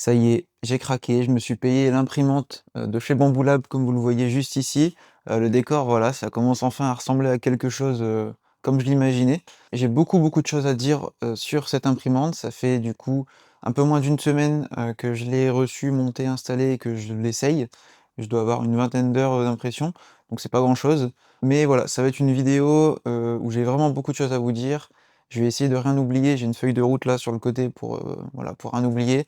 Ça y est, j'ai craqué, je me suis payé l'imprimante, de chez Bamboo Lab comme vous le voyez juste ici. Le décor voilà, ça commence enfin à ressembler à quelque chose, comme je l'imaginais. J'ai beaucoup, beaucoup de choses à dire, sur cette imprimante. Ça fait du coup un peu moins d'une semaine, que je l'ai reçue, montée, installée et que je l'essaye. Je dois avoir une vingtaine d'heures, d'impression, donc c'est pas grand-chose. Mais voilà, ça va être une vidéo, où j'ai vraiment beaucoup de choses à vous dire. Je vais essayer de rien oublier, j'ai une feuille de route là sur le côté pour, voilà, pour rien oublier.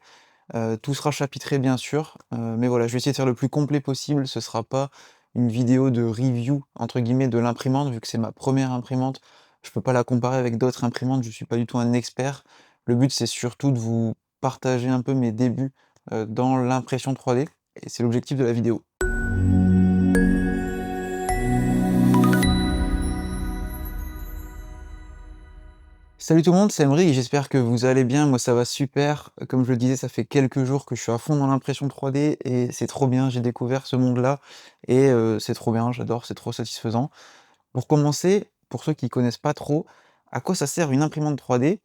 Tout sera chapitré bien sûr, mais voilà, je vais essayer de faire le plus complet possible. Ce sera pas une vidéo de «review» entre guillemets de l'imprimante, vu que c'est ma première imprimante. Je peux pas la comparer avec d'autres imprimantes, je suis pas du tout un expert. Le but, c'est surtout de vous partager un peu mes débuts, dans l'impression 3D et c'est l'objectif de la vidéo. Salut tout le monde, c'est Emric, j'espère que vous allez bien. Moi ça va super. Comme je le disais, ça fait quelques jours que je suis à fond dans l'impression 3D et c'est trop bien, j'ai découvert ce monde-là et c'est trop bien, j'adore, c'est trop satisfaisant. Pour commencer, pour ceux qui connaissent pas trop, à quoi ça sert une imprimante 3D?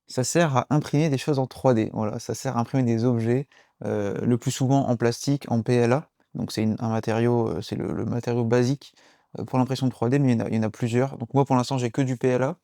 Ça sert à imprimer des choses en 3D, voilà, ça sert à imprimer des objets, le plus souvent en plastique, en PLA. Donc c'est un matériau, c'est le matériau basique, pour l'impression 3D, mais il y en a plusieurs. Donc moi pour l'instant j'ai que du PLA.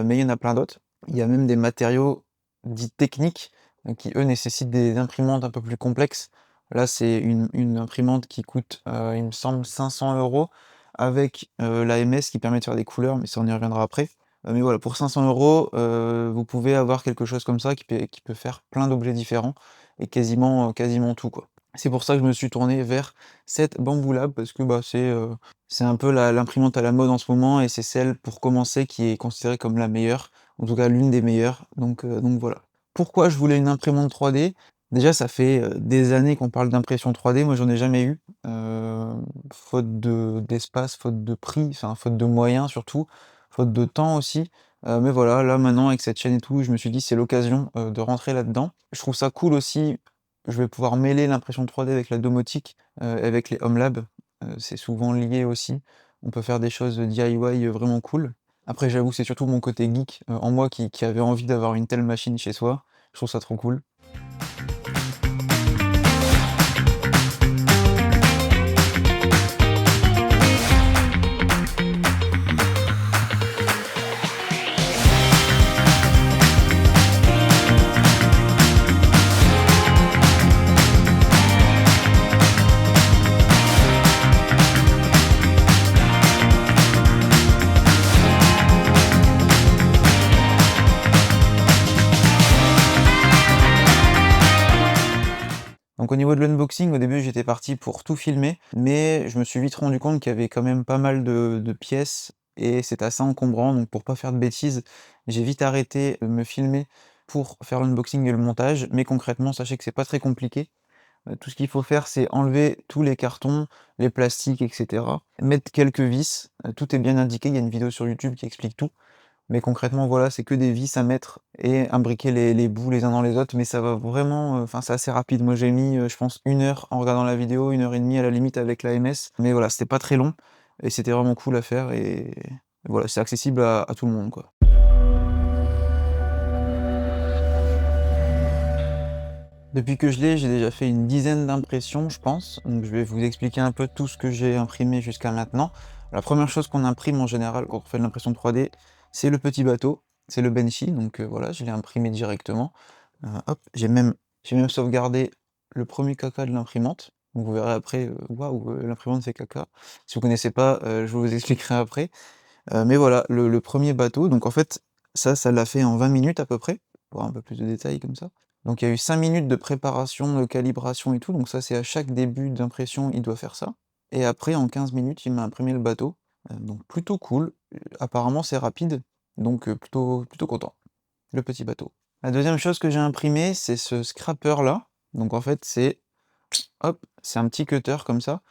Mais il y en a plein d'autres. Il y a même des matériaux dits techniques, qui eux nécessitent des imprimantes un peu plus complexes. Là, c'est une imprimante qui coûte, il me semble 500 € avec, l'AMS qui permet de faire des couleurs, mais ça on y reviendra après. Mais voilà, pour 500 €, vous pouvez avoir quelque chose comme ça qui peut faire plein d'objets différents et quasiment tout, quoi. C'est pour ça que je me suis tourné vers cette Bamboo Lab parce que, bah, c'est un peu la l'imprimante à la mode en ce moment et c'est celle, pour commencer, qui est considérée comme la meilleure, en tout cas l'une des meilleures, donc voilà. Pourquoi je voulais une imprimante 3D? Déjà, ça fait, des années qu'on parle d'impression 3D, moi j'en ai jamais eu, faute d'espace, faute de prix, enfin faute de moyens surtout, faute de temps aussi, mais voilà, là maintenant avec cette chaîne et tout, je me suis dit: «C'est l'occasion, de rentrer là-dedans». Je trouve ça cool aussi, je vais pouvoir mêler l'impression 3D avec la domotique, avec les home labs, c'est souvent lié aussi. On peut faire des choses, DIY, vraiment cool. Après j'avoue, c'est surtout mon côté geek, en moi qui avait envie d'avoir une telle machine chez soi. Je trouve ça trop cool. Donc au niveau de l'unboxing, au début j'étais parti pour tout filmer, mais je me suis vite rendu compte qu'il y avait quand même pas mal de pièces et c'est assez encombrant, donc pour pas faire de bêtises, j'ai vite arrêté de me filmer pour faire l'unboxing et le montage, mais concrètement sachez que c'est pas très compliqué. Tout ce qu'il faut faire, c'est enlever tous les cartons, les plastiques et cetera, mettre quelques vis, tout est bien indiqué, il y a une vidéo sur YouTube qui explique tout. Mais concrètement, voilà, c'est que des vis à mettre et imbriquer les bouts les uns dans les autres, mais ça va vraiment, enfin, c'est assez rapide. Moi, j'ai mis, je pense 1 heure en regardant la vidéo, 1 heure et demie à la limite avec l'AMS, mais voilà, c'était pas très long et c'était vraiment cool à faire et voilà, c'est accessible à tout le monde, quoi. Depuis que je l'ai, j'ai déjà fait une dizaine d'impressions, je pense, donc je vais vous expliquer un peu tout ce que j'ai imprimé jusqu'à maintenant. La première chose qu'on imprime en général quand on fait de l'impression 3D, c'est le petit bateau, c'est le Benchy, donc voilà, je l'ai imprimé directement. Hop, j'ai même sauvegardé le premier caca de l'imprimante, donc vous verrez après, waouh, l'imprimante fait caca. Si vous connaissez pas, je vous expliquerai après. Mais voilà, le 1er bateau, donc en fait, ça l'a fait en 20 minutes à peu près, pour avoir un peu plus de détails comme ça. Donc il y a eu 5 minutes de préparation, de calibration et tout, donc ça c'est à chaque début d'impression, il doit faire ça. Et après en 15 minutes, il m'a imprimé le bateau, donc plutôt cool. Apparemment c'est rapide, donc plutôt content. Le petit bateau. La deuxième chose que j'ai imprimé, c'est ce scraper là. Donc en fait c'est hop, c'est un petit cutter comme ça,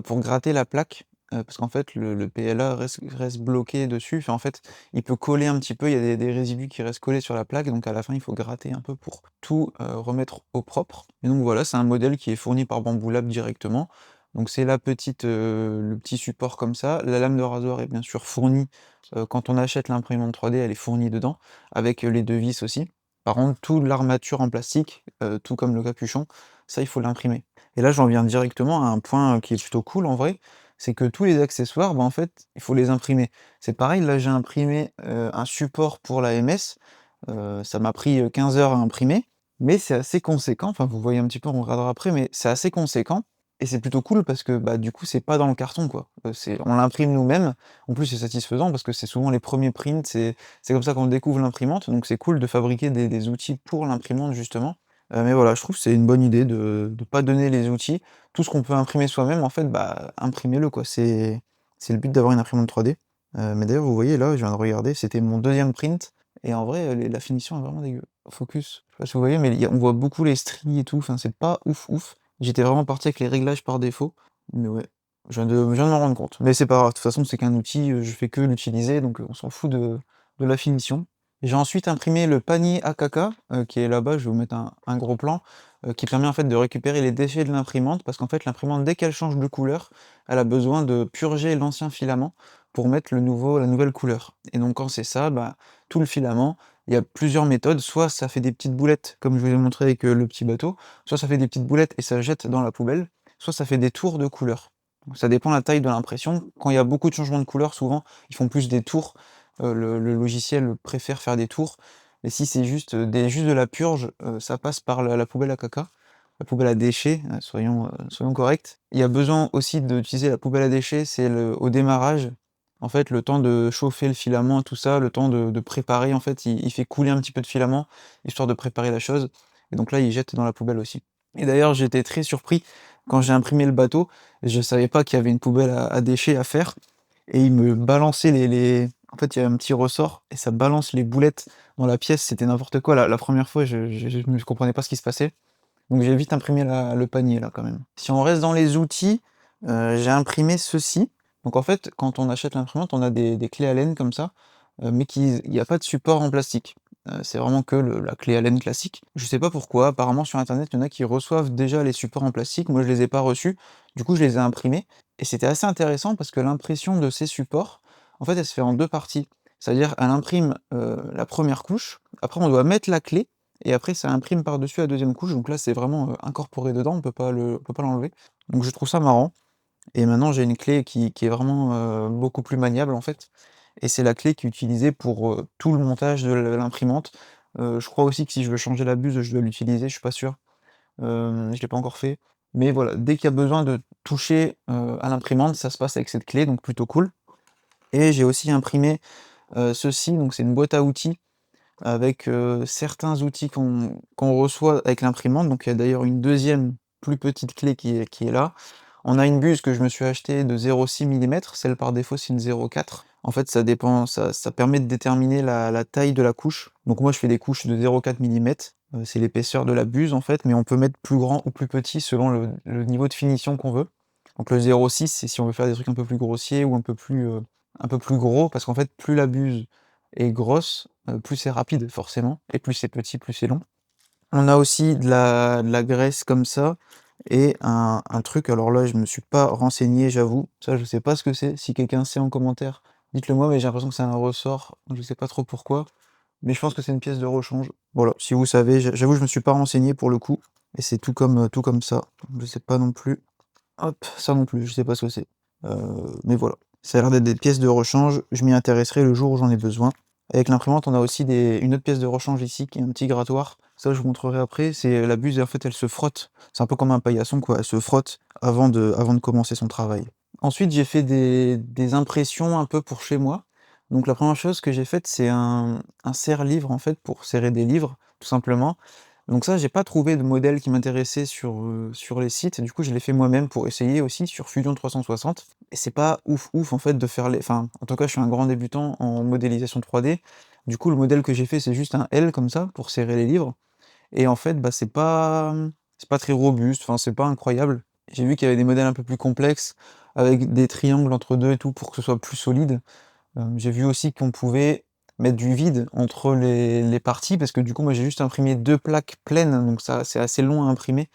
pour gratter la plaque, parce qu'en fait le PLA reste bloqué dessus. Enfin en fait, il peut coller un petit peu, il y a des résidus qui restent collés sur la plaque, donc à la fin il faut gratter un peu pour tout, remettre au propre. Et donc voilà, c'est un modèle qui est fourni par Bamboo Lab directement. Donc c'est le petit support comme ça. La lame de rasoir est bien sûr fournie, quand on achète l'imprimante 3D, elle est fournie dedans, avec, les 2 vis aussi. Par contre, toute l'armature en plastique, tout comme le capuchon, ça, il faut l'imprimer. Et là, j'en viens directement à un point, qui est plutôt cool en vrai, c'est que tous les accessoires, bah, en fait, il faut les imprimer. C'est pareil, là, j'ai imprimé, un support pour la MS, ça m'a pris, 15 heures à imprimer, mais c'est assez conséquent, enfin, vous voyez un petit peu, on regardera après, mais c'est assez conséquent et c'est plutôt cool parce que, bah, du coup, c'est pas dans le carton, quoi. C'est on l'imprime nous-mêmes. En plus, c'est satisfaisant parce que c'est souvent les premiers prints, c'est comme ça qu'on découvre l'imprimante, donc c'est cool de fabriquer des outils pour l'imprimante justement. Mais voilà, je trouve que c'est une bonne idée de pas donner les outils. Tout ce qu'on peut imprimer soi-même, en fait, bah, imprimez-le quoi. C'est le but d'avoir une imprimante 3D. Mais d'ailleurs, vous voyez là, je viens de regarder, c'était mon deuxième print et en vrai, la finition est vraiment dégueu. Focus, je sais pas si vous voyez, mais on voit beaucoup les stries et tout, enfin c'est pas ouf ouf. J'étais vraiment parti avec les réglages par défaut, mais ouais, je viens de m'en rendre compte. Mais c'est pas grave, de toute façon c'est qu'un outil, je fais que l'utiliser, donc on s'en fout de la finition. J'ai ensuite imprimé le panier à caca, qui est là-bas, je vais vous mettre un gros plan, qui permet en fait de récupérer les déchets de l'imprimante, parce qu'en fait l'imprimante dès qu'elle change de couleur, elle a besoin de purger l'ancien filament pour mettre la nouvelle couleur. Et donc quand c'est ça, bah, tout le filament, il y a plusieurs méthodes, soit ça fait des petites boulettes, comme je vous ai montré avec, le petit bateau, soit ça fait des petites boulettes et ça jette dans la poubelle, soit ça fait des tours de couleur. Donc ça dépend de la taille de l'impression. Quand il y a beaucoup de changements de couleur, souvent, ils font plus des tours, le logiciel préfère faire des tours. Et si c'est juste de la purge, ça passe par la poubelle à caca, la poubelle à déchets, soyons corrects. Il y a besoin aussi d'utiliser la poubelle à déchets, c'est au démarrage, en fait, le temps de chauffer le filament, tout ça, le temps de préparer, en fait, il fait couler un petit peu de filament, histoire de préparer la chose, et donc là, il jette dans la poubelle aussi. Et d'ailleurs, j'étais très surpris quand j'ai imprimé le bateau, je savais pas qu'il y avait une poubelle à déchets à faire, et il me balançait en fait, il y a un petit ressort, et ça balance les boulettes dans la pièce, c'était n'importe quoi. La première fois, je ne comprenais pas ce qui se passait, donc j'ai vite imprimé le panier là quand même. Si on reste dans les outils, j'ai imprimé ceci. Donc en fait, quand on achète l'imprimante, on a des clés Allen comme ça, mais il y a pas de support en plastique. C'est vraiment que la clé Allen classique. Je sais pas pourquoi, apparemment sur internet, il y en a qui reçoivent déjà les supports en plastique. Moi je les ai pas reçus, du coup je les ai imprimés et c'était assez intéressant parce que l'impression de ces supports, en fait, elle se fait en 2 parties. C'est-à-dire elle imprime, la première couche, après on doit mettre la clé et après ça imprime par-dessus la deuxième couche, donc là c'est vraiment, incorporé dedans, on peut pas l'enlever. Donc je trouve ça marrant et maintenant j'ai une clé qui est vraiment, beaucoup plus maniable en fait et c'est la clé qui est utilisée pour, tout le montage de l'imprimante. Je crois aussi que si je veux changer la buse, je dois l'utiliser, je suis pas sûr. Je l'ai pas encore fait, mais voilà, dès qu'il y a besoin de toucher, à l'imprimante, ça se passe avec cette clé, donc plutôt cool. Et j'ai aussi imprimé, ceci, donc c'est une boîte à outils avec, certains outils qu'on reçoit avec l'imprimante, donc il y a d'ailleurs une deuxième plus petite clé qui est là. On a une buse que je me suis achetée de 0,6 millimètres, celle par défaut c'est une 0,4. En fait ça dépend, ça permet de déterminer la taille de la couche. Donc moi je fais des couches de 0,4 millimètres, c'est l'épaisseur de la buse en fait, mais on peut mettre plus grand ou plus petit selon le niveau de finition qu'on veut. Donc le 0,6 c'est si on veut faire des trucs un peu plus grossiers ou un peu plus gros, parce qu'en fait plus la buse est grosse, plus c'est rapide forcément, et plus c'est petit, plus c'est long. On a aussi de la graisse comme ça, et un truc, alors là je me suis pas renseigné j'avoue, ça je sais pas ce que c'est, si quelqu'un sait en commentaire, dites-le moi, mais j'ai l'impression que c'est un ressort, je sais pas trop pourquoi, mais je pense que c'est une pièce de rechange. Voilà, si vous savez, j'avoue je me suis pas renseigné pour le coup, et c'est tout comme ça, je sais pas non plus. Hop, ça non plus, je sais pas ce que c'est. Mais voilà. Ça a l'air d'être des pièces de rechange, je m'y intéresserai le jour où j'en ai besoin. Avec l'imprimante, on a aussi une autre pièce de rechange ici, qui est un petit grattoir. Ça, je vous montrerai après. C'est la buse, en fait, elle se frotte. C'est un peu comme un paillasson, quoi. Elle se frotte avant de commencer son travail. Ensuite, j'ai fait des impressions un peu pour chez moi. Donc la première chose que j'ai faite, c'est un serre-livre, en fait, pour serrer des livres, tout simplement. Donc ça, j'ai pas trouvé de modèle qui m'intéressait sur les sites, du coup je l'ai fait moi-même pour essayer aussi sur Fusion 360 et c'est pas ouf ouf en fait de faire en tout cas je suis un grand débutant en modélisation 3D. Du coup le modèle que j'ai fait c'est juste un L comme ça pour serrer les livres et en fait, bah, c'est pas très robuste, enfin c'est pas incroyable. J'ai vu qu'il y avait des modèles un peu plus complexes avec des triangles entre 2 et tout pour que ce soit plus solide. J'ai vu aussi qu'on pouvait mettre du vide entre les parties parce que du coup moi j'ai juste imprimé 2 plaques pleines, donc ça c'est assez long à imprimer,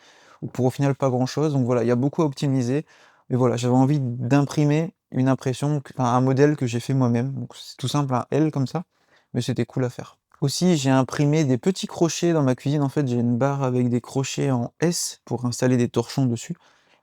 pour au final pas grand chose, donc voilà, il y a beaucoup à optimiser. Mais voilà, j'avais envie d'imprimer une impression, un modèle que j'ai fait moi-même, donc c'est tout simple, un L comme ça, mais c'était cool à faire. Aussi, j'ai imprimé des petits crochets dans ma cuisine. En fait, j'ai une barre avec des crochets en S pour installer des torchons dessus.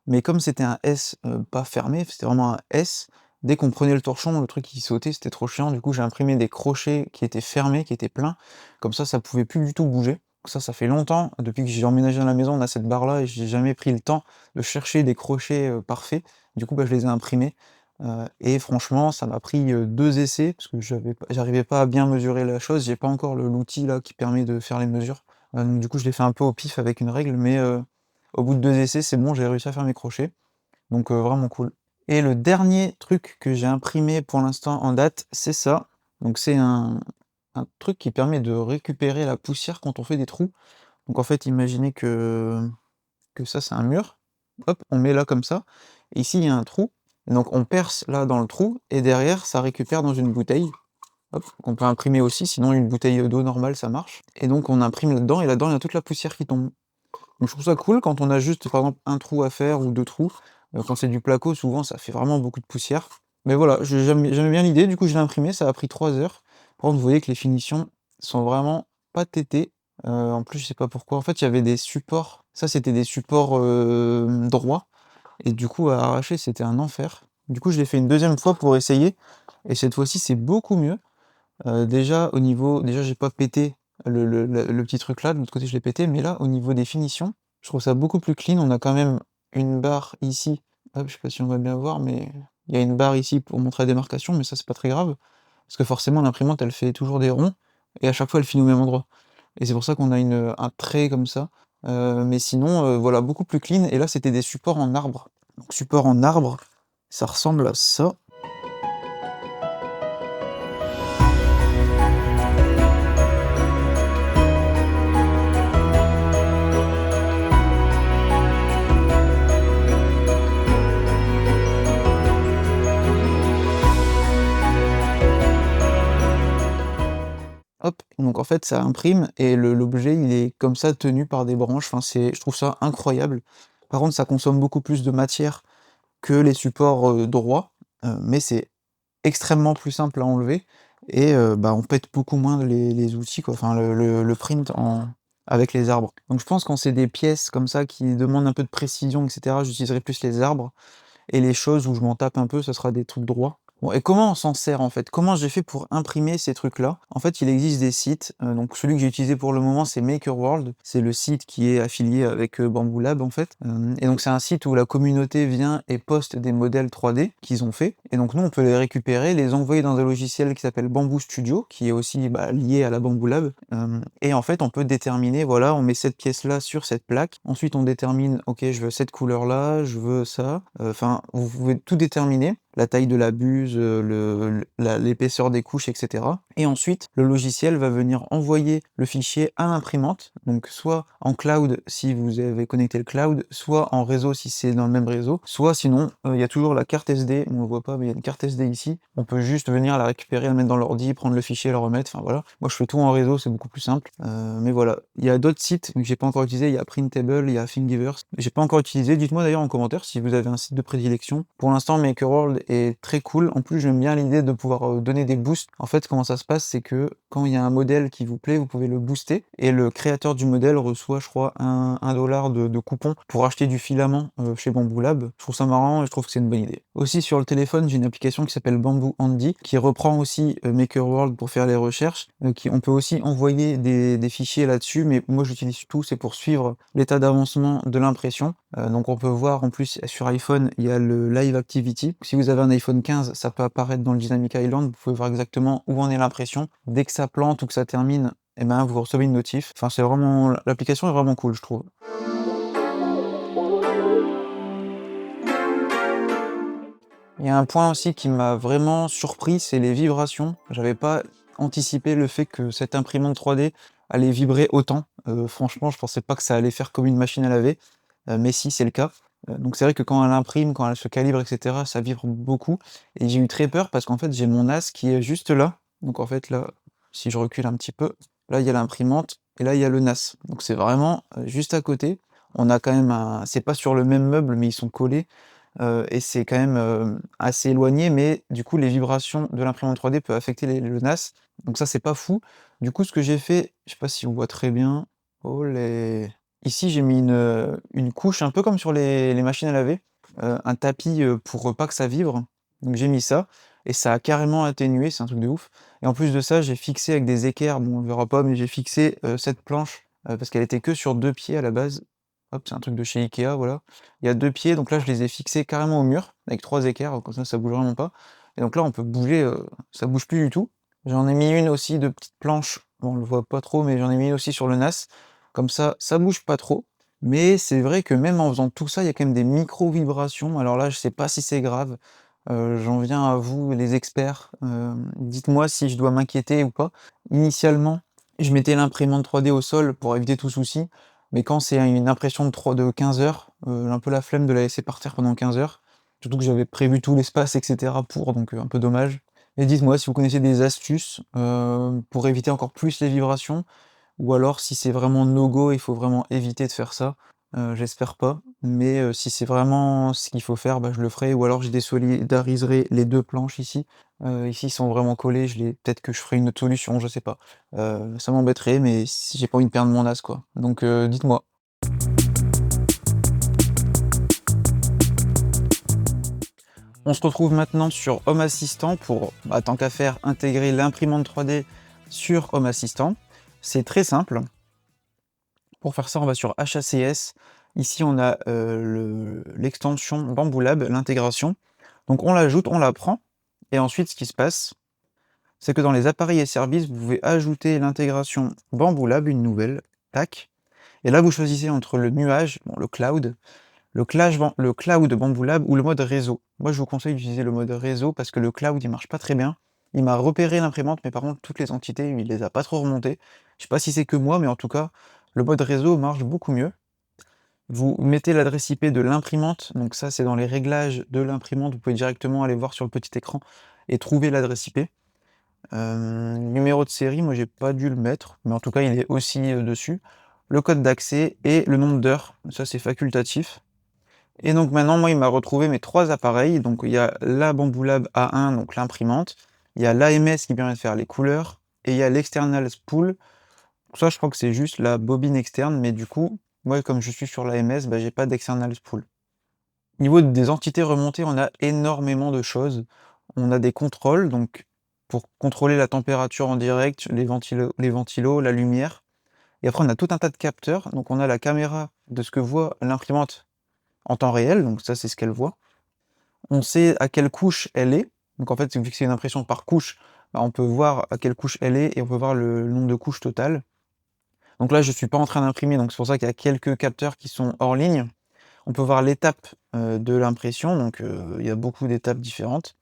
Mais comme c'était un S, pas fermé, c'était vraiment un S, dès qu'on prenait le torchon, le truc il sautait, c'était trop chiant. Du coup, j'ai imprimé des crochets qui étaient fermés, qui étaient pleins. Comme ça pouvait plus du tout bouger. Ça fait longtemps, depuis que j'ai emménagé dans la maison, on a cette barre-là et j'ai jamais pris le temps de chercher des crochets, parfaits. Du coup, bah, je les ai imprimés, et franchement, ça m'a pris, 2 essais parce que j'arrivais pas à bien mesurer la chose. J'ai pas encore l'outil là qui permet de faire les mesures. Donc du coup, je l'ai fait un peu au pif avec une règle, mais au bout de 2 essais, c'est bon, j'ai réussi à faire mes crochets, donc vraiment cool. Et le dernier truc que j'ai imprimé pour l'instant en date, c'est ça. Donc c'est un truc qui permet de récupérer la poussière quand on fait des trous. Donc en fait, imaginez que ça, c'est un mur. Hop, on met là comme ça, et ici, il y a un trou. Et donc on perce là dans le trou, et derrière, ça récupère dans une bouteille. Hop, qu'on peut imprimer aussi, sinon une bouteille d'eau normale, ça marche. Et donc on imprime là-dedans, et là-dedans, il y a toute la poussière qui tombe. Donc je trouve ça cool quand on a juste, par exemple, un trou à faire ou 2 trous. Quand c'est du placo, souvent, ça fait vraiment beaucoup de poussière. Mais voilà, j'aimais bien l'idée, du coup je l'ai imprimé, ça a pris 3 heures. Par contre, vous voyez que les finitions sont vraiment pas tétées. En plus, je sais pas pourquoi. En fait, il y avait des supports. Ça, c'était des supports, droits, et du coup, à arracher, c'était un enfer. Du coup, je l'ai fait une deuxième fois pour essayer, et cette fois-ci, c'est beaucoup mieux. Déjà, j'ai pas pété le petit truc là, de l'autre côté je l'ai pété, mais là, au niveau des finitions, je trouve ça beaucoup plus clean. On a quand même une barre ici, hop, je sais pas si on va bien voir, mais il y a une barre ici pour montrer la démarcation, mais ça c'est pas très grave, parce que forcément l'imprimante elle fait toujours des ronds, et à chaque fois elle finit au même endroit. Et c'est pour ça qu'on a un trait comme ça. Mais sinon, voilà, beaucoup plus clean, et là c'était des supports en arbre. Donc support en arbre, ça ressemble à ça. Hop, donc en fait ça imprime, et l'objet il est comme ça tenu par des branches, enfin je trouve ça incroyable. Par contre ça consomme beaucoup plus de matière que les supports, droits, mais c'est extrêmement plus simple à enlever, et bah, on pète beaucoup moins les outils quoi, enfin le print avec les arbres. Donc je pense quand c'est des pièces comme ça qui demandent un peu de précision et cetera, j'utiliserai plus les arbres. Et les choses où je m'en tape un peu, ce sera des trucs droits. Bon, et comment on s'en sert en fait? Comment j'ai fait pour imprimer ces trucs-là? En fait, il existe des sites, donc celui que j'ai utilisé pour le moment, c'est MakerWorld. C'est le site qui est affilié avec, Bamboo Lab en fait. Et donc c'est un site où la communauté vient et poste des modèles 3D qu'ils ont fait. Et donc nous, on peut les récupérer, les envoyer dans un logiciel qui s'appelle Bamboo Studio, qui est aussi, bah, lié à la Bamboo Lab. Et en fait, on peut déterminer, voilà, on met cette pièce-là sur cette plaque. Ensuite, on détermine, OK, je veux cette couleur-là, je veux ça. Enfin, vous pouvez tout déterminer, la taille de la buse, l'épaisseur des couches, et cetera. Et ensuite, le logiciel va venir envoyer le fichier à l'imprimante, donc soit en cloud si vous avez connecté le cloud, soit en réseau si c'est dans le même réseau, soit sinon, il y a toujours la carte SD, on ne voit pas, mais il y a une carte SD ici. On peut juste venir la récupérer, la mettre dans l'ordi, prendre le fichier, le remettre, enfin voilà. Moi je fais tout en réseau, c'est beaucoup plus simple. Mais voilà. Il y a d'autres sites que j'ai pas encore utilisé, il y a Printable, il y a Thingiverse. J'ai pas encore utilisé, dites-moi d'ailleurs en commentaire si vous avez un site de prédilection. Pour l'instant, MakerWorld est très cool. En plus, j'aime bien l'idée de pouvoir donner des boosts. En fait, comment ça se passe, c'est que quand il y a un modèle qui vous plaît, vous pouvez le booster, et le créateur du modèle reçoit, je crois, un dollar de coupon pour acheter du filament chez Bamboo Lab. Je trouve ça marrant et je trouve que c'est une bonne idée. Aussi, sur le téléphone, j'ai une application qui s'appelle Bamboo Handy, qui reprend aussi MakerWorld pour faire les recherches. On peut aussi envoyer des fichiers là-dessus, mais moi j'utilise tout, c'est pour suivre l'état d'avancement de l'impression. Donc on peut voir en plus sur iPhone, il y a le Live Activity. Si vous avez un iPhone 15, ça peut apparaître dans le Dynamic Island, vous pouvez voir exactement où en est l'impression. Dès que ça plante ou que ça termine, eh ben, vous recevez une notif. Enfin, l'application est vraiment cool, je trouve. Il y a un point aussi qui m'a vraiment surpris, c'est les vibrations. J'avais pas anticipé le fait que cette imprimante 3D allait vibrer autant. Franchement, je pensais pas que ça allait faire comme une machine à laver, mais si, c'est le cas. Donc c'est vrai que quand elle imprime, quand elle se calibre, et cetera, ça vibre beaucoup, et j'ai eu très peur parce qu'en fait, j'ai mon NAS qui est juste là. Donc en fait, là, si je recule un petit peu, là, il y a l'imprimante et là, il y a le NAS. Donc c'est vraiment, juste à côté. On a quand même c'est pas sur le même meuble, mais ils sont collés. Et c'est quand même, assez éloigné, mais du coup les vibrations de l'imprimante 3D peuvent affecter le NAS. Donc ça, c'est pas fou. Du coup, ce que j'ai fait, je sais pas si on voit très bien. Olé! Ici, j'ai mis une couche un peu comme sur les machines à laver, un tapis, pour pas que ça vibre. Donc j'ai mis ça et ça a carrément atténué, c'est un truc de ouf et en plus de ça, j'ai fixé avec des équerres, bon on le verra pas, mais j'ai fixé, cette planche, parce qu'elle était que sur 2 pieds à la base. Hop, c'est un truc de chez Ikea, voilà. Il y a 2 pieds, donc là, je les ai fixés carrément au mur avec 3 équerres, comme ça bouge vraiment pas et donc là, on peut bouger, ça bouge plus du tout. J'en ai mis une aussi de petite planche, bon on le voit pas trop, mais j'en ai mis une aussi sur le NAS. Comme ça bouge pas trop. Mais c'est vrai que même en faisant tout ça, il y a quand même des micro-vibrations. Alors là, je sais pas si c'est grave. J'en viens à vous les experts, dites-moi si je dois m'inquiéter ou pas. Initialement, je mettais l'imprimante 3D au sol pour éviter tout souci, mais quand c'est une impression de 15 heures, j'ai un peu la flemme de la laisser partir pendant 15 heures. Surtout que j'avais prévu tout l'espace et cetera pour, donc un peu dommage. Et dites-moi si vous connaissez des astuces, pour éviter encore plus les vibrations, ou alors si c'est vraiment no go, il faut vraiment éviter de faire ça. J'espère pas, mais si c'est vraiment ce qu'il faut faire, bah, je le ferai ou alors je désolidariserai les 2 planches ici. Ici, ils sont vraiment collés, peut-être que je ferai une autre solution, je sais pas. Ça m'embêterait, mais si j'ai pas envie de perdre mon NAS, quoi. Donc dites-moi. On se retrouve maintenant sur Home Assistant pour, bah, tant qu'à faire, intégrer l'imprimante 3D sur Home Assistant. C'est très simple. Pour faire ça, on va sur HACS. Ici, on a l'extension Bamboo Lab, l'intégration. Donc on l'ajoute, on la prend, et ensuite ce qui se passe, c'est que dans les appareils et services, vous pouvez ajouter l'intégration Bamboo Lab, une nouvelle, tac. Et là, vous choisissez entre le nuage, bon, le cloud Bamboo Lab ou le mode réseau. Moi, je vous conseille d'utiliser le mode réseau parce que le cloud, il marche pas très bien. Il m'a repéré l'imprimante, mais par contre, toutes les entités, il les a pas trop remontées. Je sais pas si c'est que moi, mais en tout cas, le mode réseau marche beaucoup mieux. Vous mettez l'adresse IP de l'imprimante, donc ça, c'est dans les réglages de l'imprimante. Vous pouvez directement aller voir sur le petit écran et trouver l'adresse IP. Numéro de série, moi, j'ai pas dû le mettre, mais en tout cas, il est aussi dessus. Le code d'accès et le nombre d'heures, ça, c'est facultatif. Et donc maintenant, moi, il m'a retrouvé mes 3 appareils. Donc il y a la Bamboo Lab A1, donc l'imprimante, il y a l'AMS qui permet de faire les couleurs, et il y a l'external spool. Ça, je crois que c'est juste la bobine externe, mais du coup, moi, comme je suis sur l'AMS, bah, j'ai pas d'external spool. Niveau des entités remontées, on a énormément de choses. On a des contrôles, donc pour contrôler la température en direct, les ventilos, la lumière. Et après, on a tout un tas de capteurs. Donc on a la caméra de ce que voit l'imprimante en temps réel, donc ça, c'est ce qu'elle voit. On sait à quelle couche elle est. Donc en fait, vu que c'est une impression par couche, bah, on peut voir à quelle couche elle est et on peut voir le nombre de couches totales. Donc là, je suis pas en train d'imprimer, donc c'est pour ça qu'il y a quelques capteurs qui sont hors ligne. On peut voir l'étape, de l'impression, donc il y a beaucoup d'étapes différentes.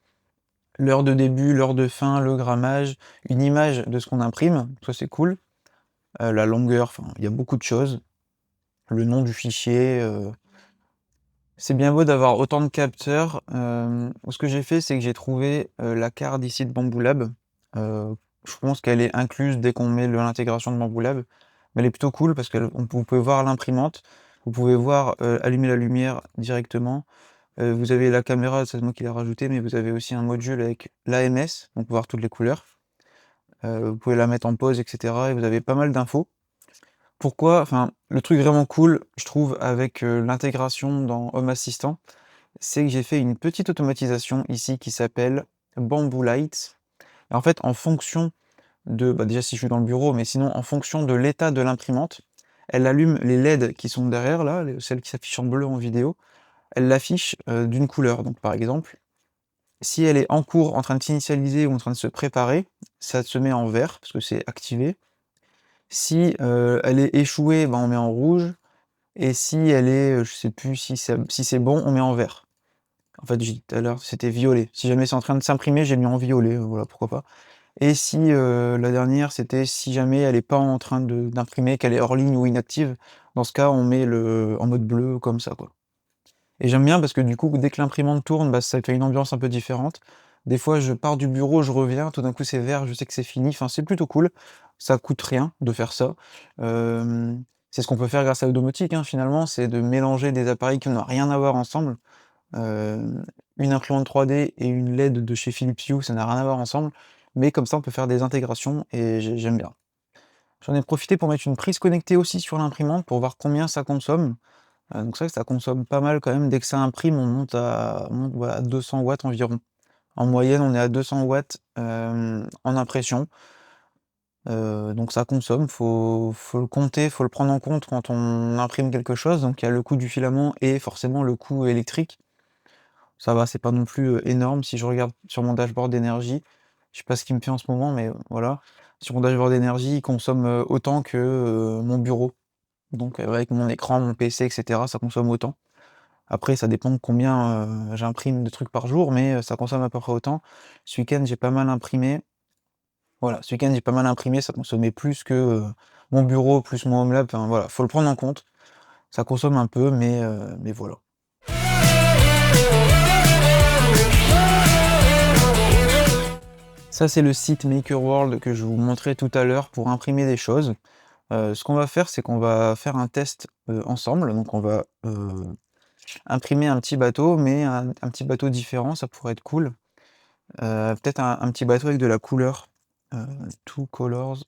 L'heure de début, l'heure de fin, le grammage, une image de ce qu'on imprime, ça c'est cool. La longueur, enfin, il y a beaucoup de choses. Le nom du fichier, c'est bien beau d'avoir autant de capteurs. Ce que j'ai fait, c'est que j'ai trouvé, la carte ici de Bamboo Lab. Je pense qu'elle est incluse dès qu'on met l'intégration de Bamboo Lab. Mais elle est plutôt cool parce que vous pouvez voir l'imprimante, vous pouvez voir, allumer la lumière directement. Vous avez la caméra, c'est moi qui l'ai rajouté, mais vous avez aussi un module avec l'AMS, donc voir toutes les couleurs. Vous pouvez la mettre en pause et cetera et vous avez pas mal d'infos. Pourquoi? Enfin, le truc vraiment cool, je trouve, avec, l'intégration dans Home Assistant, c'est que j'ai fait une petite automatisation ici qui s'appelle Bamboo Lights. Et en fait, en fonction de, bah, déjà si je suis dans le bureau, mais sinon en fonction de l'état de l'imprimante, elle allume les LED qui sont derrière là, celles qui s'affichent en bleu en vidéo, elle l'affiche d'une couleur. Donc par exemple, si elle est en cours, en train de s'initialiser ou en train de se préparer, ça se met en vert parce que c'est activé. Si elle est échouée, ben, on met en rouge. Et si elle est, je sais plus si c'est bon, on met en vert. En fait, j'ai dit tout à l'heure, c'était violet. Si jamais c'est en train de s'imprimer, j'ai mis en violet, voilà, pourquoi pas. Et si, la dernière, c'était si jamais elle est pas en train d'imprimer, qu'elle est hors ligne ou inactive, dans ce cas, on met en mode bleu, comme ça, quoi. Et j'aime bien parce que du coup, dès que l'imprimante tourne, bah, ça fait une ambiance un peu différente. Des fois, je pars du bureau, je reviens, tout d'un coup c'est vert, je sais que c'est fini, enfin c'est plutôt cool. Ça coûte rien de faire ça. C'est ce qu'on peut faire grâce à la domotique, hein, finalement, c'est de mélanger des appareils qui n'ont rien à voir ensemble. Une imprimante 3D et une LED de chez Philips Hue, ça n'a rien à voir ensemble. mais comme ça on peut faire des intégrations et j'aime bien. J'en ai profité pour mettre une prise connectée aussi sur l'imprimante pour voir combien ça consomme. Donc c'est vrai que ça consomme pas mal quand même. Dès que ça imprime, on monte voilà, à 200 watts environ. En moyenne, on est à 200 watts, en impression. Donc ça consomme, faut le compter, faut le prendre en compte quand on imprime quelque chose. Donc il y a le coût du filament et forcément le coût électrique. Ça va, c'est pas non plus, énorme. Si je regarde sur mon dashboard d'énergie, je sais pas ce qu'il me fait en ce moment, mais voilà. Sur mon dashboard d'énergie, il consomme, autant que, mon bureau. Donc avec mon écran, mon PC et cetera, ça consomme autant. Après ça dépend de combien, j'imprime de trucs par jour, mais ça consomme à peu près autant. Ce week-end, j'ai pas mal imprimé. Voilà, ce week-end, j'ai pas mal imprimé, ça consommait plus que, mon bureau, plus mon home lab, enfin voilà, faut le prendre en compte. Ça consomme un peu, mais voilà. Ça, c'est le site MakerWorld que je vous montrais tout à l'heure pour imprimer des choses. Ce qu'on va faire, c'est qu'on va faire un test, ensemble. Donc on va, imprimer un petit bateau, mais un petit bateau différent, ça pourrait être cool. Peut-être un petit bateau avec de la couleur, heu, Two Colors.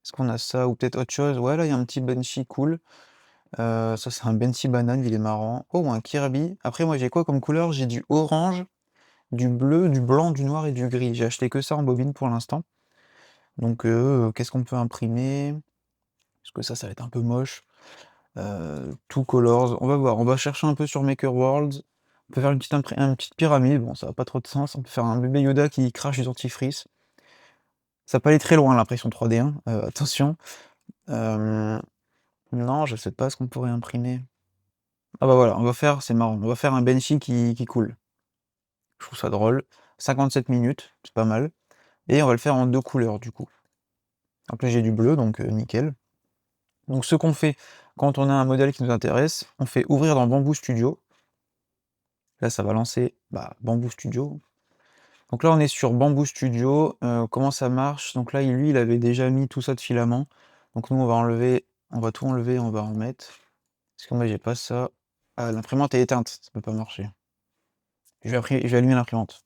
Est-ce qu'on a ça ou peut-être autre chose? Ouais, là, il y a un petit Banshee cool. Ça, c'est un Banshee banane, il est marrant. Oh, un Kirby. Après, moi, j'ai quoi comme couleur? J'ai du orange, du bleu, du blanc, du noir et du gris. J'ai acheté que ça en bobine pour l'instant. Donc, qu'est-ce qu'on peut imprimer? Parce que ça va être un peu moche. Two Colors, on va voir, on va chercher un peu sur MakerWorld. On peut faire une petite pyramide, bon ça a pas trop de sens, on peut faire un bébé Yoda qui crache du dentifrice. Ça peut aller très loin l'impression 3D, hein, attention. Hem, non, je sais pas ce qu'on pourrait imprimer. Ah bah voilà, c'est marrant, on va faire un Banshee qui coule. Je trouve ça drôle. 57 minutes, c'est pas mal. Et on va le faire en 2 couleurs du coup. Donc là j'ai du bleu, donc nickel. Donc ce qu'on fait quand on a un modèle qui nous intéresse, on fait ouvrir dans Bamboo Studio. Là ça va lancer, bah, Bamboo Studio. Donc là on est sur Bamboo Studio, comment ça marche? Donc là lui il avait déjà mis tout ça de filament. Donc nous on va tout enlever, on va en mettre. Parce que moi j'ai pas ça. Ah l'imprimante est éteinte, ça peut pas marcher. Je vais allumer l'imprimante.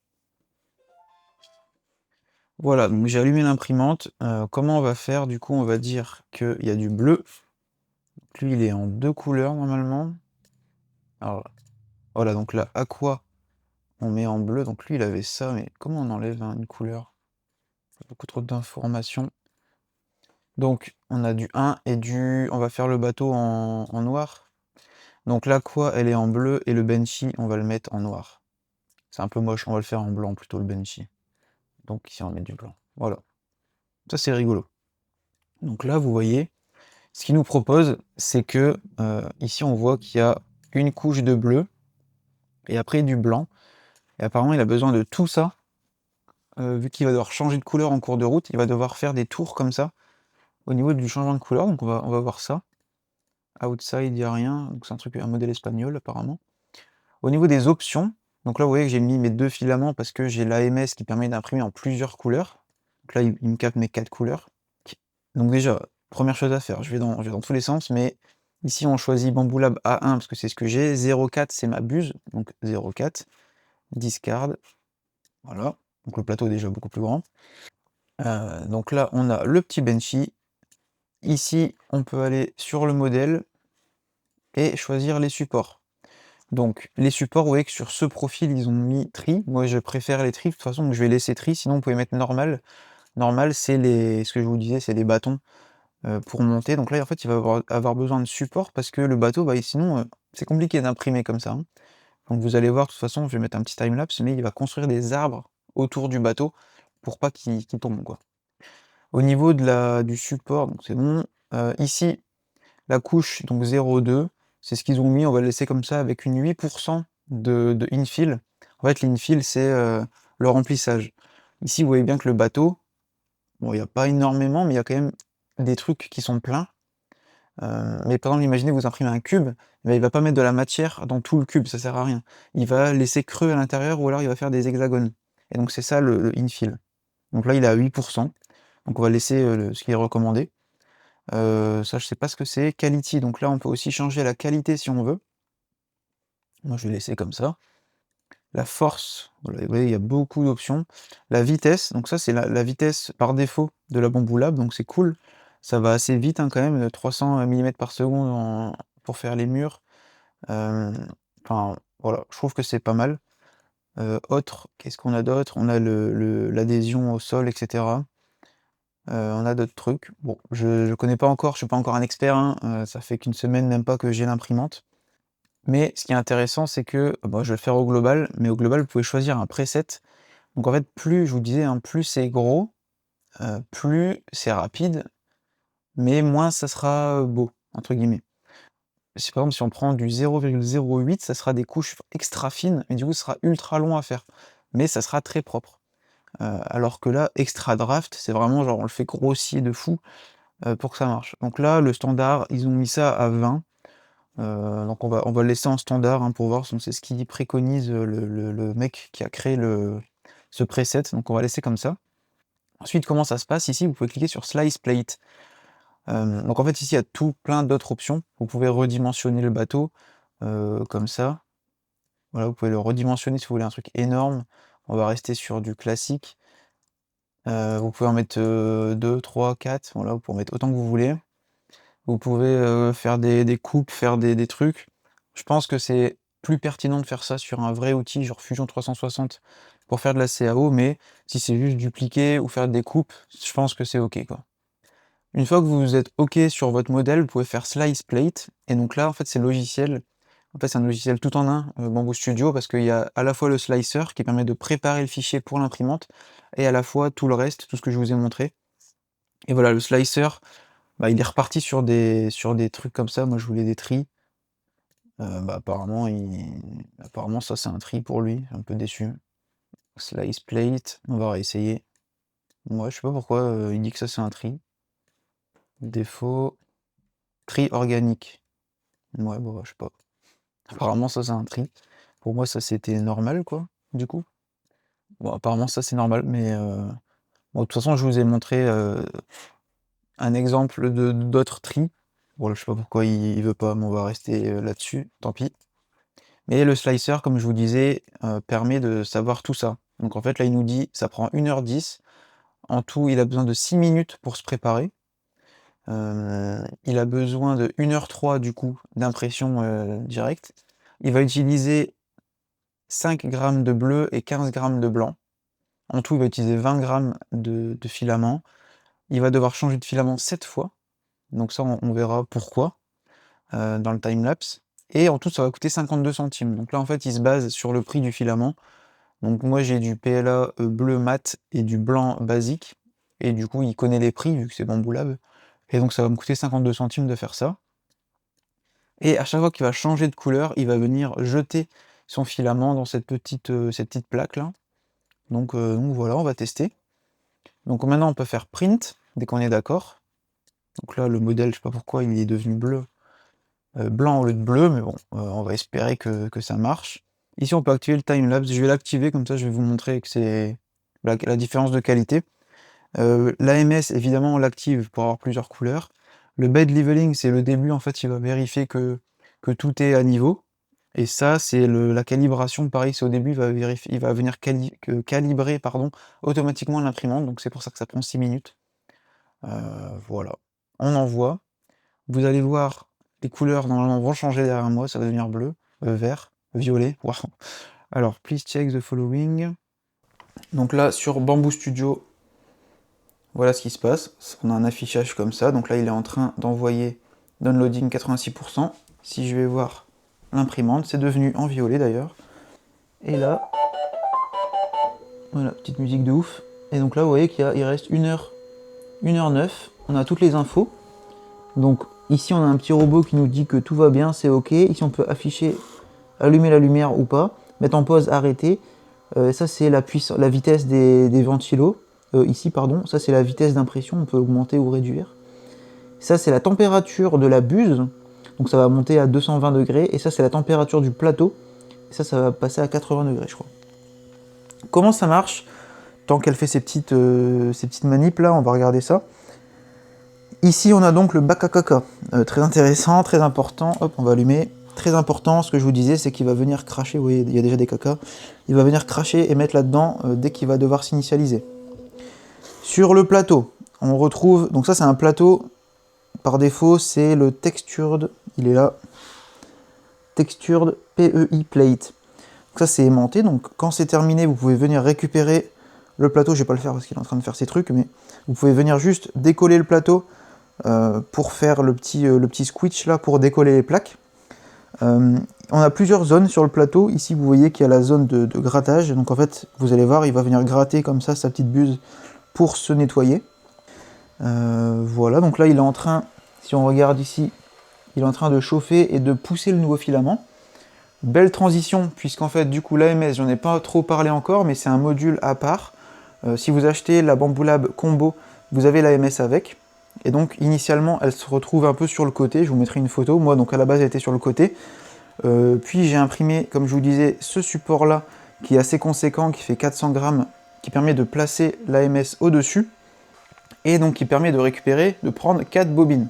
Voilà, donc j'ai allumé l'imprimante. Comment on va faire? Du coup, on va dire qu'il y a du bleu. Donc lui, il est en 2 couleurs normalement. Alors voilà, donc là, aqua, on met en bleu. Donc lui, il avait ça, mais comment on enlève une couleur? Beaucoup trop d'informations. Donc on a du 1 et du. On va faire le bateau en noir. Donc l'aqua, elle est en bleu et le Banshee, on va le mettre en noir. C'est un peu moche, on va le faire en blanc plutôt le Banshee. Donc ici on met du blanc. Voilà. Ça c'est rigolo. Donc là, vous voyez, ce qu'il nous propose, c'est que ici on voit qu'il y a une couche de bleu et après du blanc. Et apparemment il a besoin de tout ça, vu qu'il va devoir changer de couleur en cours de route, il va devoir faire des tours comme ça au niveau du changement de couleur. Donc on va voir ça. Outside, il n'y a rien, donc c'est un modèle espagnol apparemment. Au niveau des options, donc là vous voyez que j'ai mis mes 2 filaments parce que j'ai l'AMS qui permet d'imprimer en plusieurs couleurs. Donc là il me capte mes 4 couleurs. Donc déjà, première chose à faire, je vais dans tous les sens, mais ici on choisit Bamboo Lab A1 parce que c'est ce que j'ai, 0,4 c'est ma buse, donc 0,4, discard, voilà, donc le plateau est déjà beaucoup plus grand. Donc là on a le petit Banshee, ici on peut aller sur le modèle et choisir les supports. Donc les supports, vous voyez que sur ce profil ils ont mis tri, moi je préfère les tri, de toute façon donc je vais laisser tri, sinon vous pouvez mettre normal. Normal c'est ce que je vous disais, c'est des bâtons pour monter. Donc là, en fait, il va avoir besoin de support parce que le bateau, bah, sinon, c'est compliqué d'imprimer comme ça, hein. Donc vous allez voir, de toute façon, je vais mettre un petit timelapse, mais il va construire des arbres autour du bateau pour pas qu'il tombe, quoi. Au niveau du support, donc c'est bon. Ici, la couche, donc 0,2, c'est ce qu'ils ont mis, on va le laisser comme ça avec une 8% de infill. En fait, l'infill, c'est le remplissage. Ici, vous voyez bien que le bateau, bon, il n'y a pas énormément, mais il y a quand même des trucs qui sont pleins. Mais par exemple, imaginez vous imprimez un cube, eh ben, il va pas mettre de la matière dans tout le cube, ça sert à rien. Il va laisser creux à l'intérieur ou alors il va faire des hexagones. Et donc c'est ça le infill. Donc là il est à 8%, donc on va laisser ce qui est recommandé. Ça je sais pas ce que c'est. Quality, donc là on peut aussi changer la qualité si on veut. Moi je vais laisser comme ça. la force, voilà, vous voyez, il y a beaucoup d'options. La vitesse, donc ça c'est la vitesse par défaut de la Bambu Lab, donc c'est cool. Ça va assez vite, hein, quand même, 300 mm/s pour faire les murs. Enfin, voilà, je trouve que c'est pas mal. Autre, qu'est-ce qu'on a d'autre? On a l'adhésion au sol et cetera. On a d'autres trucs. Bon, je connais pas encore, je suis pas encore un expert, hein, ça fait qu'une semaine, même pas, que j'ai l'imprimante. Mais ce qui est intéressant, c'est que, moi je vais le faire au global, mais au global, vous pouvez choisir un preset. Donc en fait, plus je vous disais, hein, plus c'est gros, plus c'est rapide, mais moins ça sera, «beau» entre guillemets. Si par exemple, si on prend du 0,08, ça sera des couches extra fines, et du coup, ce sera ultra long à faire. Mais ça sera très propre. Alors que là, extra draft, c'est vraiment genre on le fait grossier de fou, pour que ça marche. Donc là, le standard, ils ont mis ça à 20. Donc on va le laisser en standard, hein, pour voir, donc c'est ce qu'il préconise, le mec qui a créé ce preset, donc on va laisser comme ça. Ensuite, comment ça se passe? Ici, vous pouvez cliquer sur Slice Plate. Donc en fait, ici, il y a plein d'autres options. Vous pouvez redimensionner le bateau, comme ça. Voilà, vous pouvez le redimensionner si vous voulez un truc énorme. On va rester sur du classique. Vous pouvez en mettre 2, 3, 4, voilà, vous pouvez en mettre autant que vous voulez. Vous pouvez, faire des coupes, faire des trucs. Je pense que c'est plus pertinent de faire ça sur un vrai outil, genre Fusion 360 pour faire de la CAO, mais si c'est juste dupliquer ou faire des coupes, je pense que c'est OK, quoi. Une fois que vous êtes OK sur votre modèle, vous pouvez faire Slice Plate, et donc là, en fait, c'est le logiciel. En fait, c'est un logiciel tout en un, Bamboo Studio, parce qu'il y a à la fois le slicer qui permet de préparer le fichier pour l'imprimante, et à la fois tout le reste, tout ce que je vous ai montré. Et voilà, le slicer, bah, il est reparti sur des trucs comme ça. Moi, je voulais des tris. Bah, apparemment ça, c'est un tri pour lui, un peu déçu. Slice plate, on va réessayer. Moi, je sais pas pourquoi, il dit que ça, c'est un tri. Défaut, tri organique. Ouais, bon, je sais pas. Apparemment, ça, c'est un tri. Pour moi, ça, c'était normal, quoi, du coup. Bon, apparemment, ça, c'est normal, mais bon, de toute façon, je vous ai montré, un exemple de d'autres tris. Bon, là, je sais pas pourquoi il veut pas, mais on va rester, là-dessus, tant pis. Mais le slicer, comme je vous disais, permet de savoir tout ça. Donc en fait, là, il nous dit, ça prend 1h10. En tout, il a besoin de 6 minutes pour se préparer. Il a besoin de 1h03 du coup d'impression, directe. Il va utiliser 5 grammes de bleu et 15 grammes de blanc. En tout, il va utiliser 20 grammes de filament. Il va devoir changer de filament 7 fois. Donc ça, on verra pourquoi, dans le timelapse. Et en tout, ça va coûter 52 centimes. Donc là, en fait, il se base sur le prix du filament. Donc moi, j'ai du PLA, bleu mat et du blanc basique. Et du coup, il connaît les prix, vu que c'est Bamboo Lab. Et donc ça va me coûter 52 centimes de faire ça. Et à chaque fois qu'il va changer de couleur, il va venir jeter son filament dans cette petite plaque là. Donc voilà, on va tester. Donc maintenant, on peut faire print, dès qu'on est d'accord. Donc là, le modèle, je sais pas pourquoi, il est devenu bleu. Blanc au lieu de bleu, mais bon, on va espérer que ça marche. Ici, on peut activer le timelapse. Je vais l'activer, comme ça, je vais vous montrer que c'est la différence de qualité. L'AMS, évidemment, on l'active pour avoir plusieurs couleurs. Le bed leveling, c'est le début, en fait, il va vérifier que tout est à niveau. Et ça, c'est la calibration, pareil, c'est au début, il va venir calibrer, pardon, automatiquement l'imprimante, donc c'est pour ça que ça prend 6 minutes. Voilà. On envoie. Vous allez voir, les couleurs, normalement, vont changer derrière moi, ça va devenir bleu, vert, violet, waouh. Alors, please check the following. Donc là, sur Bamboo Studio, voilà ce qui se passe. On a un affichage comme ça. Donc là, il est en train d'envoyer downloading 86%. Si je vais voir l'imprimante, c'est devenu en violet d'ailleurs. Et là, voilà, petite musique de ouf. Et donc là, vous voyez qu'il reste 1h09. On a toutes les infos. Donc ici, on a un petit robot qui nous dit que tout va bien, c'est OK. Ici, on peut afficher, allumer la lumière ou pas, mettre en pause, arrêter. Ça, c'est la vitesse des ventilos. Ici, pardon, ça c'est la vitesse d'impression, on peut augmenter ou réduire. Ça, c'est la température de la buse, donc ça va monter à 220 degrés. Et ça, c'est la température du plateau. Et ça va passer à 80 degrés, je crois. Comment ça marche? Tant qu'elle fait ces petites manips là, on va regarder ça. Ici, on a donc le bakakaka, très intéressant, très important. Hop, on va allumer. très important, ce que je vous disais, c'est qu'il va venir cracher, vous voyez, il y a déjà des cacas, il va venir cracher et mettre là-dedans dès qu'il va devoir s'initialiser. Sur le plateau, on retrouve, donc ça c'est un plateau, par défaut c'est le Textured, il est là, Textured PEI Plate. Donc ça c'est aimanté, donc quand c'est terminé, vous pouvez venir récupérer le plateau, je vais pas le faire parce qu'il est en train de faire ses trucs, mais vous pouvez venir juste décoller le plateau pour faire le petit squitch là, pour décoller les plaques. On a plusieurs zones sur le plateau, ici vous voyez qu'il y a la zone de grattage, donc en fait vous allez voir, il va venir gratter comme ça sa petite buse pour se nettoyer. Voilà, donc là il est en train, si on regarde ici, il est en train de chauffer et de pousser le nouveau filament. Belle transition, puisqu'en fait du coup l'AMS, j'en ai pas trop parlé encore, mais c'est un module à part. Si vous achetez la Bambu Lab Combo, vous avez l'AMS avec. Et donc initialement elle se retrouve un peu sur le côté, je vous mettrai une photo, moi donc à la base elle était sur le côté. Puis j'ai imprimé, comme je vous disais, ce support là, qui est assez conséquent, qui fait 400 grammes, qui permet de placer l'AMS au-dessus, et donc qui permet de récupérer, de prendre 4 bobines.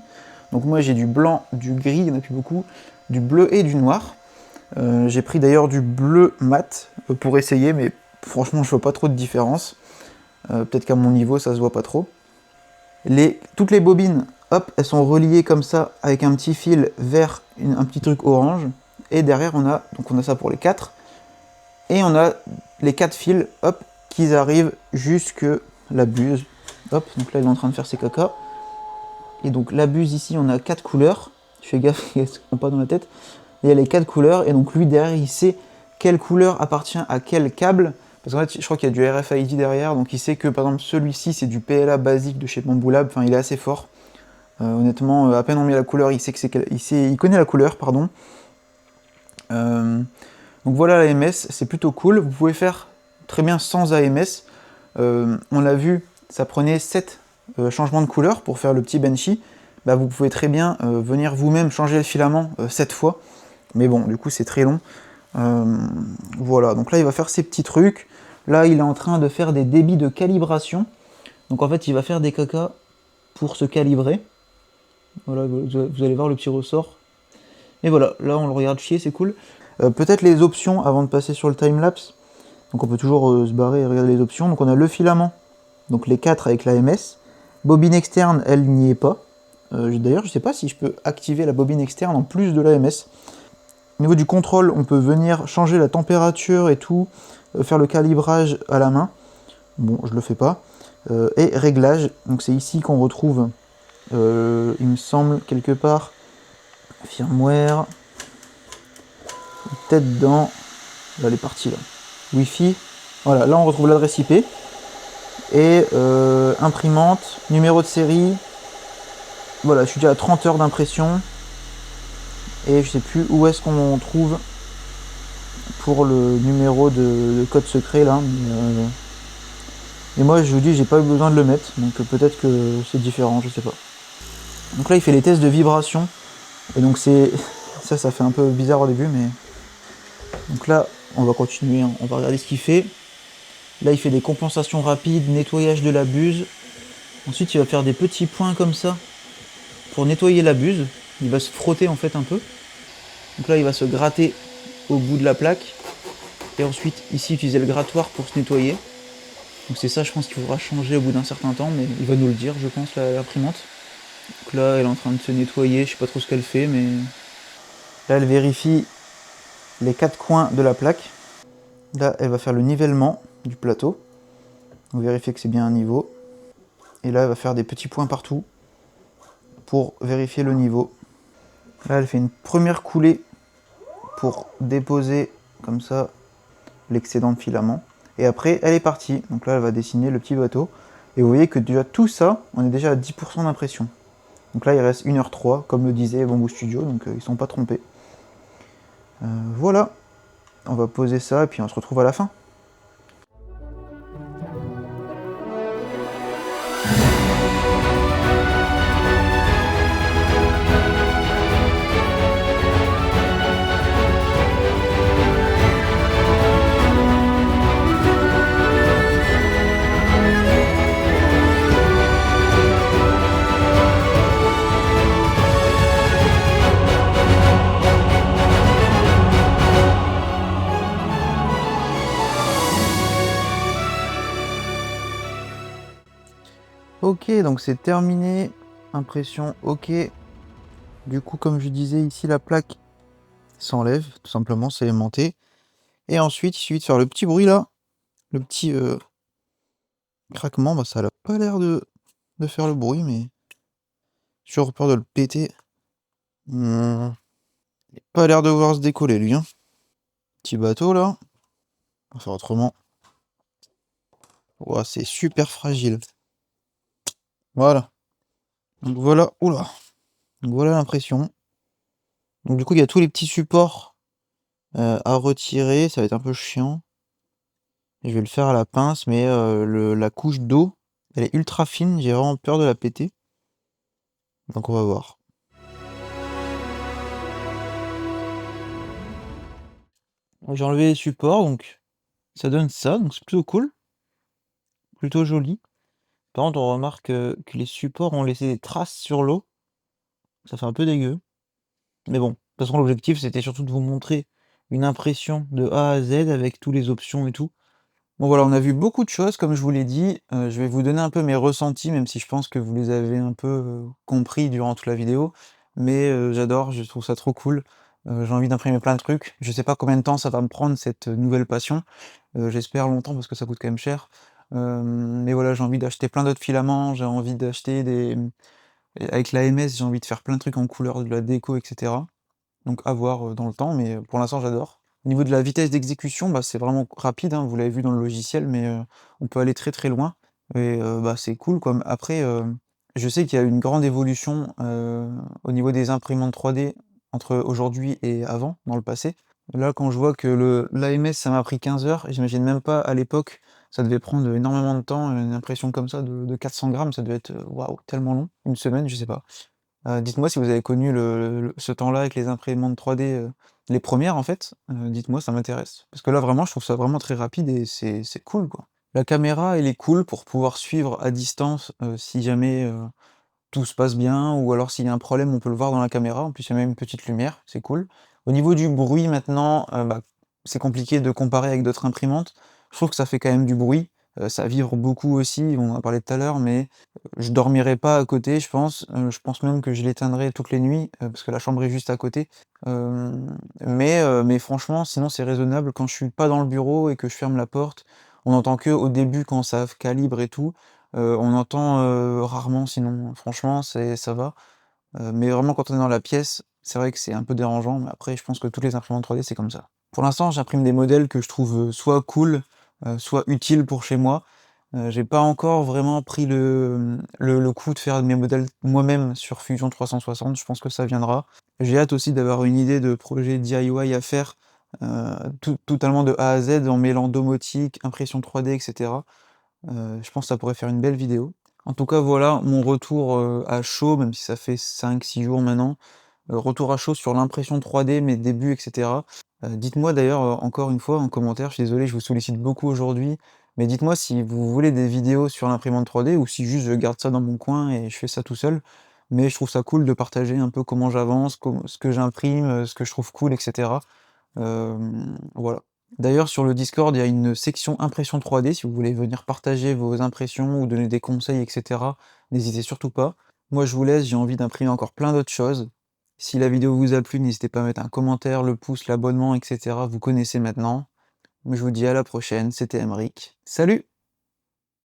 Donc moi j'ai du blanc, du gris, il n'y en a plus beaucoup, du bleu et du noir. J'ai pris d'ailleurs du bleu mat pour essayer, mais franchement je vois pas trop de différence. Peut-être qu'à mon niveau ça se voit pas trop. Toutes les bobines, hop, elles sont reliées comme ça avec un petit fil vers un petit truc orange. Et derrière on a ça pour les 4. Et on a les 4 fils, hop, qui arrivent jusque la buse. Hop, donc là il est en train de faire ses caca. Et donc la buse ici on a 4 couleurs. Je fais gaffe qu'il ne se prend pas dans la tête. Il y a les 4 couleurs et donc lui derrière il sait quelle couleur appartient à quel câble. Parce qu'en fait je crois qu'il y a du RFID derrière, donc il sait que par exemple celui-ci c'est du PLA basique de chez Bambu Lab, enfin il est assez fort. Honnêtement, à peine on met la couleur, il connaît la couleur, pardon. Donc voilà l'AMS, c'est plutôt cool. Vous pouvez faire très bien sans AMS. On l'a vu, ça prenait 7 changements de couleur pour faire le petit benchy. Bah, vous pouvez très bien venir vous-même changer le filament 7 fois. Mais bon, du coup c'est très long. Voilà, donc là il va faire ses petits trucs. Là il est en train de faire des débits de calibration. Donc en fait il va faire des cacas pour se calibrer. Voilà, vous allez voir le petit ressort. Et voilà, là on le regarde chier, c'est cool. Peut-être les options avant de passer sur le timelapse. Donc on peut toujours se barrer et regarder les options. Donc on a le filament, donc les 4 avec l'AMS. Bobine externe, elle n'y est pas. D'ailleurs je sais pas si je peux activer la bobine externe en plus de l'AMS. Au niveau du contrôle, on peut venir changer la température et tout, faire le calibrage à la main. Bon, je le fais pas. Et réglage, donc c'est ici qu'on retrouve, il me semble, quelque part, firmware, tête dans, là elle est partie là, Wi-Fi, voilà, là on retrouve l'adresse IP, et imprimante, numéro de série, voilà, je suis déjà à 30 heures d'impression, et je sais plus où est-ce qu'on trouve pour le numéro de code secret là, mais moi je vous dis j'ai pas eu besoin de le mettre, donc peut-être que c'est différent, je sais pas. Donc là il fait les tests de vibration, et donc c'est ça fait un peu bizarre au début, mais donc là on va continuer, hein. On va regarder ce qu'il fait. Là il fait des compensations rapides, nettoyage de la buse, ensuite il va faire des petits points comme ça pour nettoyer la buse, il va se frotter en fait un peu. Donc là il va se gratter au bout de la plaque, et ensuite ici utiliser le grattoir pour se nettoyer. Donc c'est ça je pense qu'il faudra changer au bout d'un certain temps, mais il va nous le dire je pense, l'imprimante. Donc là elle est en train de se nettoyer, je sais pas trop ce qu'elle fait, mais là elle vérifie les 4 coins de la plaque. Là elle va faire le nivellement du plateau, donc vérifier que c'est bien un niveau, et là elle va faire des petits points partout pour vérifier le niveau. Là elle fait une première coulée pour déposer comme ça l'excédent de filament, et après elle est partie. Donc là elle va dessiner le petit bateau, et vous voyez que déjà tout ça, on est déjà à 10% d'impression. Donc là il reste 1h03 comme le disait Bambu Studio, donc ils sont pas trompés. Voilà, on va poser ça et puis on se retrouve à la fin. OK, donc c'est terminé. Impression OK. Du coup, comme je disais ici, la plaque s'enlève, tout simplement, c'est aimanté. Et ensuite, il suffit de faire le petit bruit là, le petit, craquement, bah, ça a pas l'air de faire le bruit, mais j'ai toujours peur de le péter. Mmh, il a pas l'air de vouloir se décoller lui, hein. Petit bateau là, on va faire autrement. Ouah, c'est super fragile. Voilà. Donc voilà, ouh là, donc voilà l'impression. Donc du coup, il y a tous les petits supports, à retirer, ça va être un peu chiant. Je vais le faire à la pince, mais la couche d'eau, elle est ultra fine, j'ai vraiment peur de la péter. Donc on va voir. J'ai enlevé les supports, donc ça donne ça, donc c'est plutôt cool, plutôt joli. Par contre, on remarque, que les supports ont laissé des traces sur l'eau. Ça fait un peu dégueu. Mais bon, de toute façon, l'objectif, c'était surtout de vous montrer une impression de A à Z avec tous les options et tout. Bon voilà, on a vu beaucoup de choses comme je vous l'ai dit, je vais vous donner un peu mes ressentis, même si je pense que vous les avez un peu, compris durant toute la vidéo. Mais, j'adore, je trouve ça trop cool. J'ai envie d'imprimer plein de trucs. Je sais pas combien de temps ça va me prendre cette, nouvelle passion. J'espère longtemps parce que ça coûte quand même cher. Mais voilà, j'ai envie d'acheter plein d'autres filaments, j'ai envie d'acheter des, avec la MS, j'ai envie de faire plein de trucs en couleur, de la déco et cetera. Donc à voir, dans le temps, mais, pour l'instant j'adore. Au niveau de la vitesse d'exécution, bah, c'est vraiment rapide, hein, vous l'avez vu dans le logiciel, mais, on peut aller très, très loin et bah, c'est cool quoi. Après, je sais qu'il y a une grande évolution, au niveau des imprimantes 3D entre aujourd'hui et avant, dans le passé. Là, quand je vois que l'AMS ça m'a pris 15 heures, j'imagine même pas à l'époque, ça devait prendre énormément de temps, une impression comme ça de 400 grammes, ça devait être, waouh, tellement long. Une semaine, je sais pas. Dites-moi si vous avez connu ce temps-là avec les imprimantes 3D, les premières en fait, dites-moi, ça m'intéresse. Parce que là vraiment, je trouve ça vraiment très rapide et c'est cool, quoi. La caméra, elle est cool pour pouvoir suivre à distance, si jamais, tout se passe bien ou alors s'il y a un problème, on peut le voir dans la caméra. En plus, il y a même une petite lumière, c'est cool. Au niveau du bruit maintenant, bah, c'est compliqué de comparer avec d'autres imprimantes. Je trouve que ça fait quand même du bruit, ça vibre beaucoup aussi, on en a parlé tout à l'heure, mais je dormirai pas à côté, je pense. Je pense même que je l'éteindrai toutes les nuits, parce que la chambre est juste à côté. Mais franchement, sinon c'est raisonnable. Quand je suis pas dans le bureau et que je ferme la porte, on entend que au début quand ça calibre et tout. On entend, rarement sinon, franchement ça va. Mais vraiment quand on est dans la pièce, c'est vrai que c'est un peu dérangeant, mais après je pense que toutes les imprimantes 3D c'est comme ça. Pour l'instant, j'imprime des modèles que je trouve, soit cool, soit utiles pour chez moi. J'ai pas encore vraiment pris le coup de faire mes modèles moi-même sur Fusion 360, je pense que ça viendra. J'ai hâte aussi d'avoir une idée de projet DIY à faire, totalement de A à Z en mêlant domotique, impression 3D et cetera. Je pense que ça pourrait faire une belle vidéo. En tout cas, voilà mon retour, à chaud, même si ça fait 5-6 jours maintenant. Retour à chaud sur l'impression 3D, mes débuts et cetera. Dites-moi d'ailleurs, encore une fois en commentaire, je suis désolé, je vous sollicite beaucoup aujourd'hui, mais dites-moi si vous voulez des vidéos sur l'imprimante 3D ou si juste je garde ça dans mon coin et je fais ça tout seul. Mais je trouve ça cool de partager un peu comment j'avance, ce que j'imprime, ce que je trouve cool et cetera. Voilà. D'ailleurs sur le Discord, il y a une section impression 3D si vous voulez venir partager vos impressions ou donner des conseils et cetera, n'hésitez surtout pas. Moi je vous laisse, j'ai envie d'imprimer encore plein d'autres choses. Si la vidéo vous a plu, n'hésitez pas à mettre un commentaire, le pouce, l'abonnement et cetera, vous connaissez maintenant. Moi je vous dis à la prochaine, c'était Aymeric. Salut!